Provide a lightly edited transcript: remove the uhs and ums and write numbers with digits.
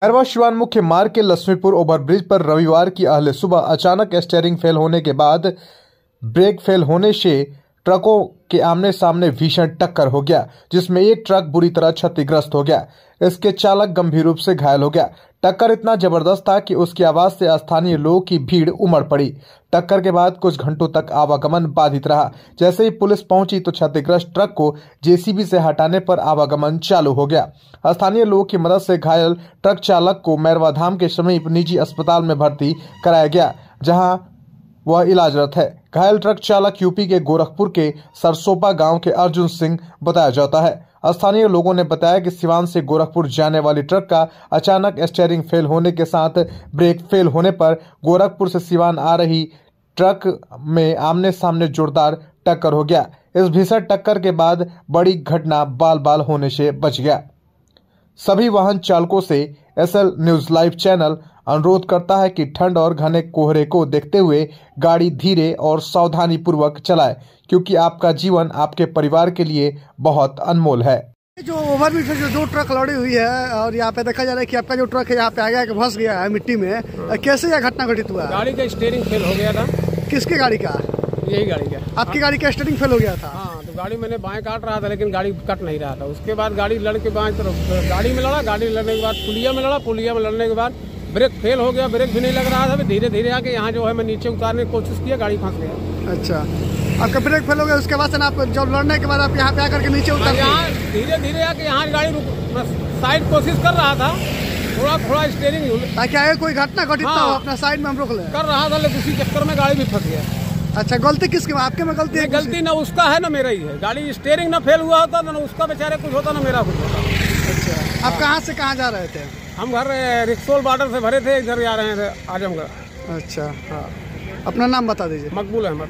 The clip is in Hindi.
खैरवा सिवान मुख्य मार्ग के लक्ष्मीपुर ओवरब्रिज पर रविवार की अहले सुबह अचानक स्टीयरिंग फेल होने के बाद ब्रेक फेल होने से ट्रकों के आमने सामने भीषण टक्कर हो गया, जिसमें एक ट्रक बुरी तरह क्षतिग्रस्त हो गया। इसके चालक गंभीर रूप से घायल हो गया। टक्कर इतना जबरदस्त था कि उसकी आवाज से स्थानीय लोगों की भीड़ उमड़ पड़ी। टक्कर के बाद कुछ घंटों तक आवागमन बाधित रहा। जैसे ही पुलिस पहुंची तो क्षतिग्रस्त ट्रक को जेसीबी से हटाने पर आवागमन चालू हो गया। स्थानीय लोगों की मदद से घायल ट्रक चालक को मैरवाधाम के समीप निजी अस्पताल में भर्ती कराया गया, जहां वह इलाजरत है। घायल ट्रक चालक यूपी के गोरखपुर के सरसोपा गांव के अर्जुन सिंह बताया जाता है। स्थानीय लोगों ने बताया कि सिवान से गोरखपुर जाने वाली ट्रक का अचानक स्टीयरिंग फेल होने के साथ ब्रेक फेल होने पर गोरखपुर से सिवान आ रही ट्रक में आमने सामने जोरदार टक्कर हो गया। इस भीषण टक्कर के बाद बड़ी घटना बाल बाल होने से बच गया। सभी वाहन चालकों से एसएल न्यूज लाइव चैनल अनुरोध करता है कि ठंड और घने कोहरे को देखते हुए गाड़ी धीरे और सावधानी पूर्वक चलाएं, क्योंकि आपका जीवन आपके परिवार के लिए बहुत अनमोल है। जो ओवरब्रिज से जो ट्रक लड़ी हुई है और यहाँ पे देखा जा रहा है कि आपका जो ट्रक है यहाँ पे आ गया फंस गया है मिट्टी में, कैसे यह घटना घटित हुआ? गाड़ी का स्टीयरिंग फेल हो गया था। किसकी गाड़ी का? यही गाड़ी का। आपकी गाड़ी का स्टीयरिंग फेल हो गया था? हाँ, तो गाड़ी मैंने बाएं काट रहा था लेकिन गाड़ी कट नहीं रहा था। उसके बाद गाड़ी लड़ के बाएं तरफ गाड़ी में लड़ा, गाड़ी लड़ने के बाद पुलिया में लड़ा, पुलिया में लड़ने के बाद ब्रेक फेल हो गया, ब्रेक भी नहीं लग रहा था। धीरे धीरे आके यहाँ जो है मैं नीचे उतारने की कोशिश किया, गाड़ी फंस गया। अच्छा, आपका ब्रेक फेल हो गया, उसके बाद आप जब लड़ने के बाद आप यहाँ पे आकर के नीचे उतर? यहाँ धीरे धीरे आके यहाँ गाड़ी साइड कोशिश कर रहा था, थोड़ा थोड़ा स्टीयरिंग ताकि आगे कोई घटना घटित ना हो, अपना साइड में हम रोक लें कर रहा था, लेकिन उसी चक्कर में गाड़ी भी फंस गया। अच्छा, गलती किसकी? आपके में गलती है? गलती ना उसका है ना मेरा ही है। गाड़ी स्टीयरिंग ना फेल हुआ होता ना उसका बेचारे कुछ होता ना मेरा कुछ होता। अच्छा, आप कहाँ से कहाँ जा रहे थे? हम घर रिक्सोल बॉर्डर से भरे थे, इधर आ रहे थे आजमगढ़। अच्छा, हाँ, अपना नाम बता दीजिए। मकबूल अहमद।